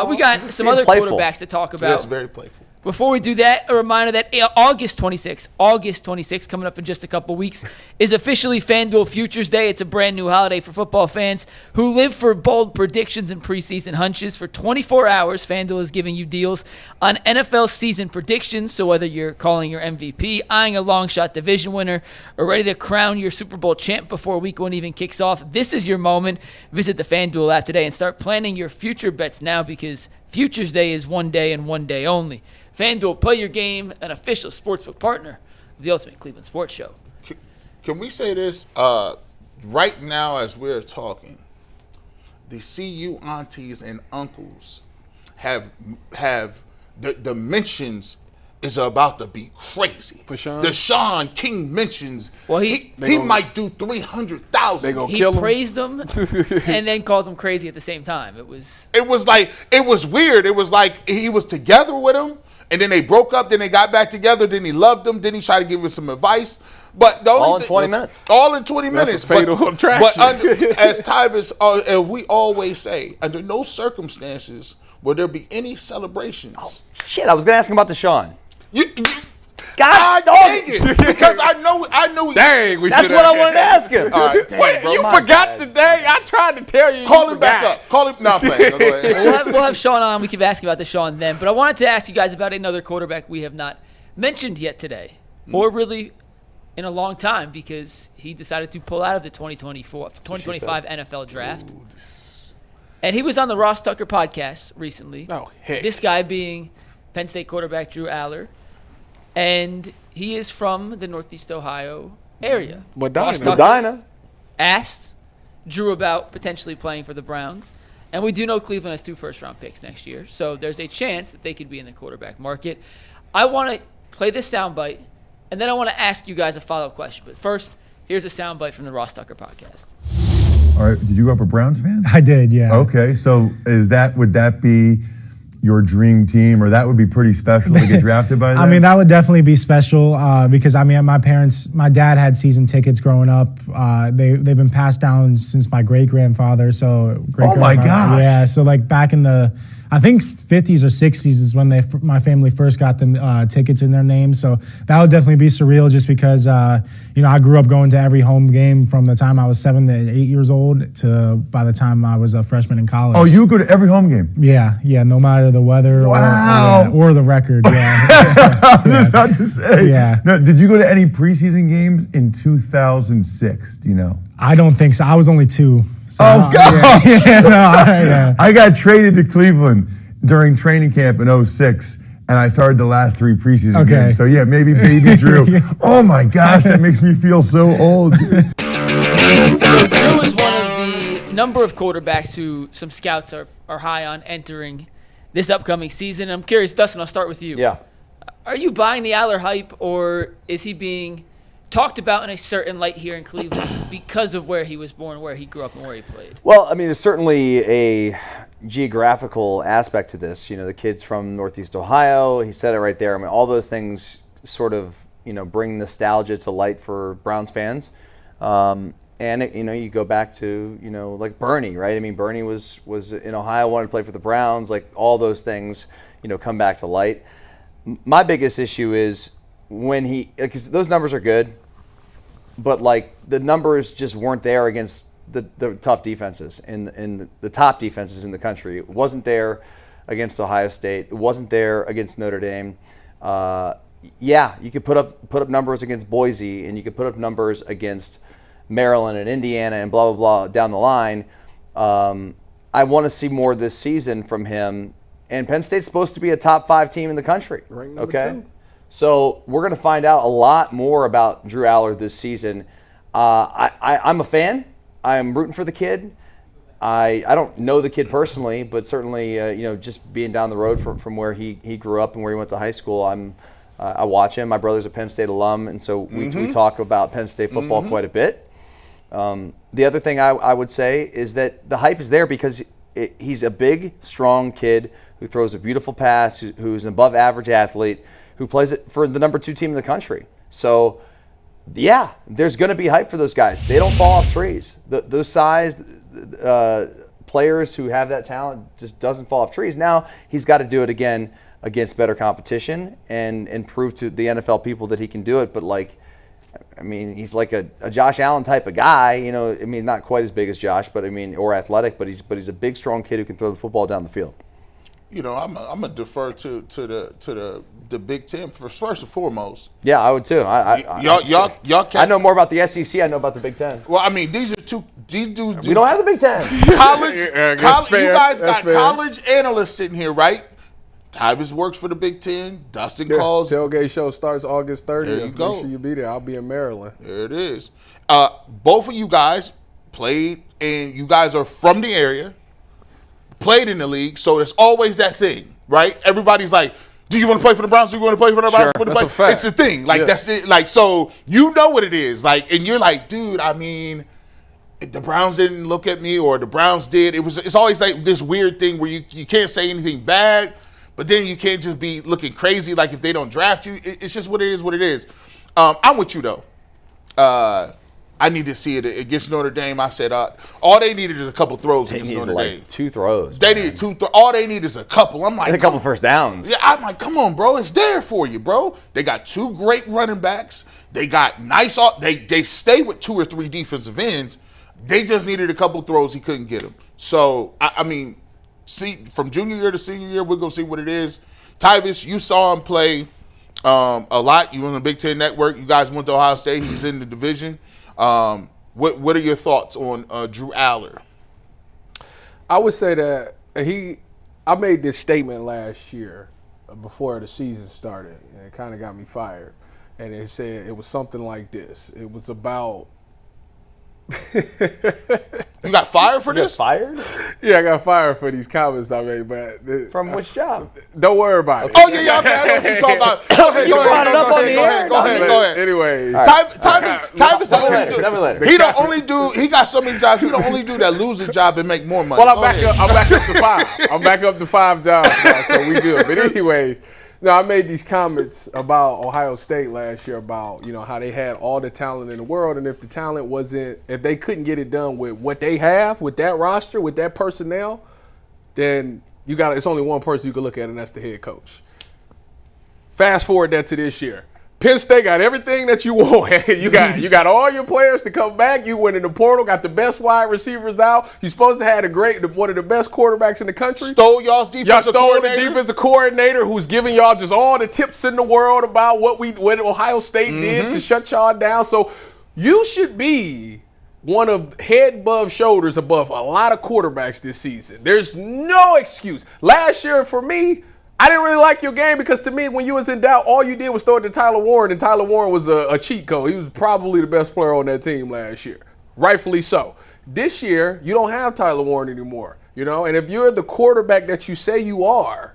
We got some other quarterbacks to talk about. Yes, very playful. Before we do that, a reminder that August 26th, coming up in just a couple weeks, is officially FanDuel Futures Day. It's a brand new holiday for football fans who live for bold predictions and preseason hunches. For 24 hours, FanDuel is giving you deals on NFL season predictions. So whether you're calling your MVP, eyeing a long shot division winner, or ready to crown your Super Bowl champ before week one even kicks off, this is your moment. Visit the FanDuel app today and start planning your future bets now, because Futures Day is one day and one day only. FanDuel, play your game, an official sportsbook partner of the Ultimate Cleveland Sports Show. Can we say this? Right now as we're talking, the CU aunties and uncles have the mentions is about to be crazy. For Sean? The Sean King mentions, well, he might do 300,000. They gonna kill him. He praised them and then called them crazy at the same time. It was weird. It was like he was together with him, and then they broke up, then they got back together, then he loved them, then he tried to give him some advice. But the only all in 20 minutes. All in 20 minutes. Fatal attraction. But as Tyvis, as we always say, under no circumstances will there be any celebrations. Oh, shit, I was going to ask him about Deshaun. God dang it! Because I know. Dang, that's what I wanted to ask him. All right, dang, wait, bro, you forgot the day? I tried to tell you. Call him back up. Call him. No, playing. We'll have Sean on. We can ask you about Deshaun then. But I wanted to ask you guys about another quarterback we have not mentioned yet today, or really in a long time, because he decided to pull out of the 2025 NFL draft. And he was on the Ross Tucker podcast recently. Oh, heck. This guy being Penn State quarterback Drew Allar. And he is from the Northeast Ohio area. Medina. Asked Drew about potentially playing for the Browns. And we do know Cleveland has 2 first-round picks next year. So there's a chance that they could be in the quarterback market. I want to play this soundbite, and then I want to ask you guys a follow-up question. But first, here's a soundbite from the Ross Tucker podcast. All right, did you grow up a Browns fan? I did, yeah. Okay, so would that be your dream team, or that would be pretty special to get drafted by them? I mean, that would definitely be special because, I mean, my dad had season tickets growing up. They've been passed down since my great-grandfather. Oh, my gosh. Yeah, so like back in the, I think 50s or 60s is when my family first got them tickets in their names. So that would definitely be surreal just because, I grew up going to every home game from the time I was 7 to 8 years old to by the time I was a freshman in college. Oh, you go to every home game? Yeah, no matter the weather or the record. Yeah. I was about to say. Yeah. No, did you go to any preseason games in 2006? Do you know? I don't think so. I was only 2. So, God! I got traded to Cleveland during training camp in 06, and I started the last 3 preseason games. So, yeah, maybe baby Drew. Oh, my gosh, that makes me feel so old. So Drew is one of the number of quarterbacks who some scouts are high on entering this upcoming season. I'm curious, Dustin, I'll start with you. Yeah. Are you buying the Allar hype, or is he being talked about in a certain light here in Cleveland because of where he was born, where he grew up, and where he played? Well, I mean, there's certainly a geographical aspect to this. The kid's from Northeast Ohio. He said it right there. I mean, all those things sort of, bring nostalgia to light for Browns fans. And, you go back to, like Bernie, right? I mean, Bernie was in Ohio, wanted to play for the Browns. Like, all those things, come back to light. My biggest issue is when because those numbers are good, but like the numbers just weren't there against the tough defenses and the top defenses in the country. It wasn't there against Ohio State. It wasn't there against Notre Dame. You could put up numbers against Boise, and you could put up numbers against Maryland and Indiana and blah, blah, blah down the line. I want to see more this season from him. And Penn State's supposed to be a top 5 team in the country. Okay? 2. So we're going to find out a lot more about Drew Allar this season. I'm a fan. I'm rooting for the kid. I don't know the kid personally, but certainly, just being down the road from where he grew up and where he went to high school, I watch him. My brother's a Penn State alum, and so we talk about Penn State football quite a bit. The other thing I would say is that the hype is there because he's a big, strong kid who throws a beautiful pass, who's an above-average athlete, who plays it for the number 2 team in the country. So, yeah, there's going to be hype for those guys. They don't fall off trees. Those size players who have that talent just doesn't fall off trees. Now he's got to do it again against better competition and prove to the NFL people that he can do it. But he's like a Josh Allen type of guy, not quite as big as Josh, but or athletic, but he's a big, strong kid who can throw the football down the field. I'm gonna defer to the Big Ten first and foremost. Yeah, I would too. Y'all I know more about the SEC. I know about the Big Ten. Well, these dudes. We don't have the Big Ten. College. fair. You guys That's got fair. college analysts sitting here, right? Tyvis works for the Big Ten. Dustin calls. Tailgate show starts August 30th. There you go. Make sure you be there. I'll be in Maryland. There it is. Both of you guys played, and you guys are from the area, played in the league, so there's always that thing, right? Everybody's like, do you want to play for the Browns? Do you want to play for the Browns? Sure, that's a fact. It's the thing. That's it. So you know what it is. And you're like, dude, the Browns didn't look at me, or the Browns did. It's always like this weird thing where you can't say anything bad, but then you can't just be looking crazy like if they don't draft you. It's just what it is. I'm with you, though. I need to see it against Notre Dame. I said all they needed is a couple throws against Notre Dame. 2 throws. They needed 2 throws. All they need is a couple. I'm like, and a couple first downs. Yeah, I'm like, come on, bro. It's there for you, bro. They got 2 great running backs. They got nice. They stay with 2 or 3 defensive ends. They just needed a couple throws. He couldn't get them. So see, from junior year to senior year, we're gonna see what it is. Tyvis, you saw him play a lot. You on the Big Ten Network. You guys went to Ohio State. He was in the division. What are your thoughts on Drew Allar? I would say that I made this statement last year before the season started, and it kind of got me fired. And it said it was something like this. It was about. You got fired for this? Fired? Yeah, I got fired for these comments I made, but From which job? don't worry about it. Oh yeah, okay. I know what you're talking about. Go ahead. Anyways, Tyvis the only dude. Never later. He the only dude. He got so many jobs. He the only dude that lose a job and make more money. well, I'm back up to 5. I'm back up to 5 jobs now, so we good. But anyways, no, I made these comments about Ohio State last year about, how they had all the talent in the world, and if the talent if they couldn't get it done with what they have, with that roster, with that personnel, then it's only one person you can look at, and that's the head coach. Fast forward that to this year. Penn State got everything that you want. you got all your players to come back. You went in the portal, got the best wide receivers out. You're supposed to have one of the best quarterbacks in the country. Stole y'all's defensive coordinator. The defensive coordinator who's giving y'all just all the tips in the world about what Ohio State did to shut y'all down. So you should be one of head above shoulders above a lot of quarterbacks this season. There's no excuse. Last year for me, I didn't really like your game because to me, when you was in doubt, all you did was throw it to Tyler Warren, and Tyler Warren was a cheat code. He was probably the best player on that team last year. Rightfully so. This year, you don't have Tyler Warren anymore, and if you're the quarterback that you say you are,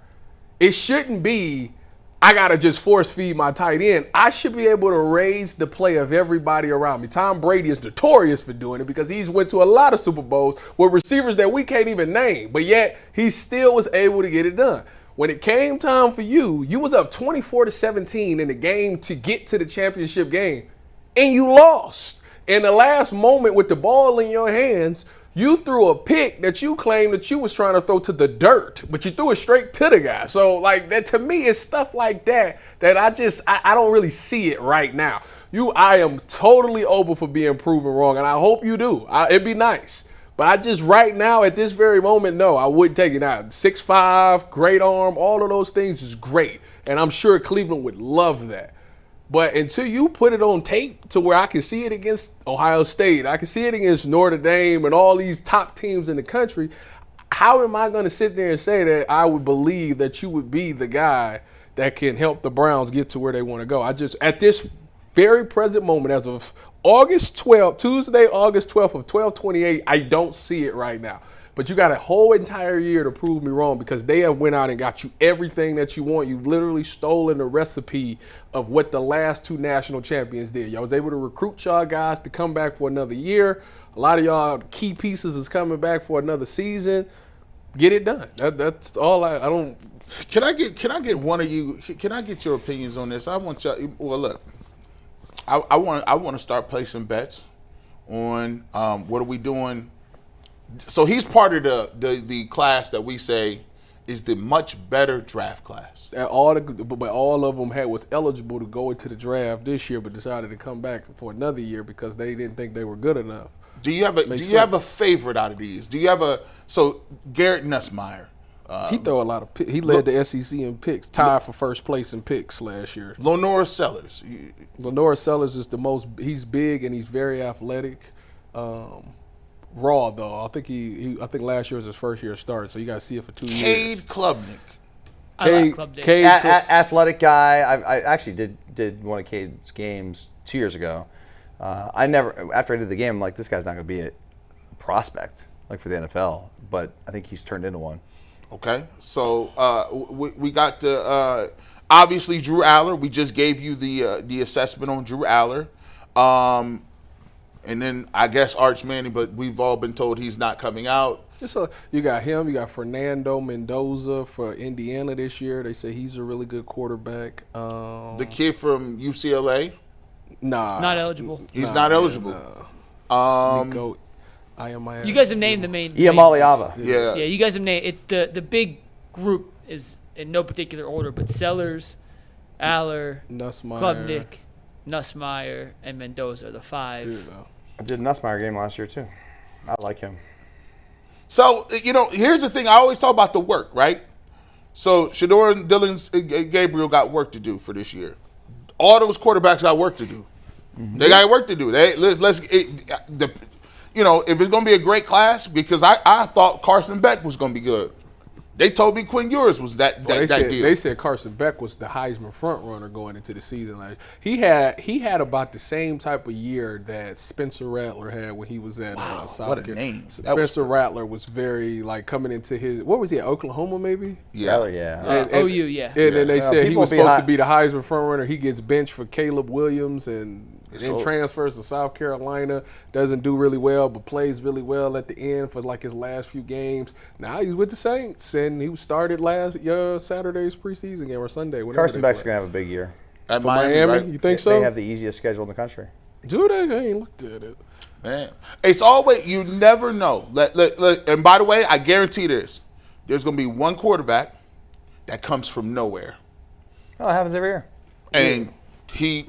it shouldn't be, I got to just force feed my tight end. I should be able to raise the play of everybody around me. Tom Brady is notorious for doing it because he's went to a lot of Super Bowls with receivers that we can't even name, but yet he still was able to get it done. When it came time for you was up 24-17 in the game to get to the championship game, and you lost. In the last moment with the ball in your hands, you threw a pick that you claimed that you was trying to throw to the dirt, but you threw it straight to the guy. So, that to me is stuff like that I don't really see it right now. I am totally open for being proven wrong, and I hope you do. It'd be nice. But I just right now at this very moment, no, I wouldn't take it out. 6'5", great arm, all of those things is great. And I'm sure Cleveland would love that. But until you put it on tape to where I can see it against Ohio State, I can see it against Notre Dame and all these top teams in the country, how am I going to sit there and say that I would believe that you would be the guy that can help the Browns get to where they want to go? At this very present moment, as of August 12th, Tuesday, August 12th of 12/28, I don't see it right now. But you got a whole entire year to prove me wrong because they have went out and got you everything that you want. You've literally stolen the recipe of what the last 2 national champions did. Y'all was able to recruit y'all guys to come back for another year. A lot of y'all key pieces is coming back for another season. Get it done. That's all I don't. Can I get one of you? Can I get your opinions on this? I want y'all. Well, look. I want to start placing bets on what are we doing So he's part of the class that we say is the much better draft class. And but all of them was eligible to go into the draft this year, but decided to come back for another year because they didn't think they were good enough. Do you have a favorite out of these? Do you have Garrett Nussmeier? He throw a lot of picks. He led the SEC in picks, tied for first place in picks last year. Lenora Sellers. Lenora Sellers is the most. He's big and he's very athletic. Raw though, I think last year was his first year start, so you got to see it for 2 years. Cade Klubnik. I like Club Day. Cade, Athletic guy. I actually did one of Cade's games 2 years ago. After I did the game, I'm like, this guy's not going to be a prospect like for the NFL, but I think he's turned into one. Okay, so we got obviously Drew Allar. We just gave you the assessment on Drew Allar, and then I guess Arch Manning, but we've all been told he's not coming out. You got him. You got Fernando Mendoza for Indiana this year. They say he's a really good quarterback. The kid from UCLA. Nah, Not eligible. He's not eligible. Nico, You guys have named the main. Iamaliava. Yeah. Yeah, you guys have named it. The big group is in no particular order, but Sellers, Allar, Nussmeier. Klubnik, Nussmeier, and Mendoza are the five. I did a Nussmeier game last year too. I like him. So, here's the thing. I always talk about the work, right? So, Shador and Dylan Gabriel got work to do for this year. All those quarterbacks got work to do. Mm-hmm. They got work to do. If it's going to be a great class, because I thought Carson Beck was going to be good. They told me Quinn Ewers was that deal. They said Carson Beck was the Heisman front runner going into the season. Like he had about the same type of year that Spencer Rattler had when he was at South what a name. Spencer Rattler was very coming into his, what was he at, Oklahoma maybe? Yeah. And OU, yeah. And then they said he was people supposed to be the Heisman front runner. He gets benched for Caleb Williams and then So- transfers to South Carolina, doesn't do really well, but plays really well at the end for his last few games. Now he's with the Saints, and he started Saturday's preseason game or Sunday. Carson Beck's going to have a big year. At For Miami, right? you think They so? have the easiest schedule in the country. Do they? I ain't looked at it. Man, it's always, you never know. And by the way, I guarantee this: there's going to be one quarterback that comes from nowhere, Oh, it happens every year. and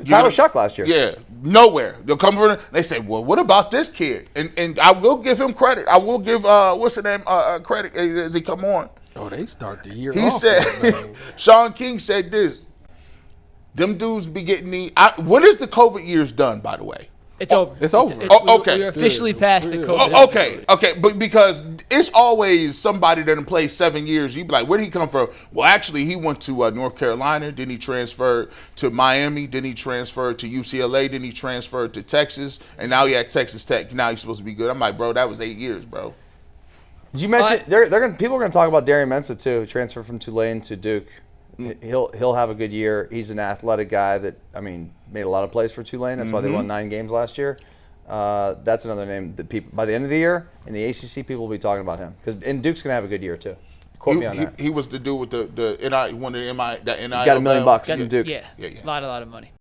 Tyler Shuck last year. Yeah, nowhere. They'll come from. They say, "Well, what about this kid?" And I will give him credit. I will give what's the name credit as he come on. Oh, they start the year. He off, said, man. Sean King said this. Them dudes be getting what is the COVID years done, by the way? It's over. It's over. Okay. We're officially past the COVID. Okay, but because it's always somebody that done played 7 years. You be like, where did he come from? Well, actually, he went to North Carolina. Then he transferred to Miami. Then he transferred to UCLA. Then he transferred to Texas. And now he at Texas Tech. Now he's supposed to be good. I'm like, bro, that was 8 years, bro. Did you mention people are going to talk about Darian Mensah too? Transfer from Tulane to Duke. He'll have a good year. He's an athletic guy that made a lot of plays for Tulane. That's why they won 9 games last year. That's another name that people by the end of the year in the ACC people will be talking about him and Duke's going to have a good year too. Quote me on that. He was the dude with the NI, one of the MI, that NI. He got $1 million in Duke. Yeah. A lot of money.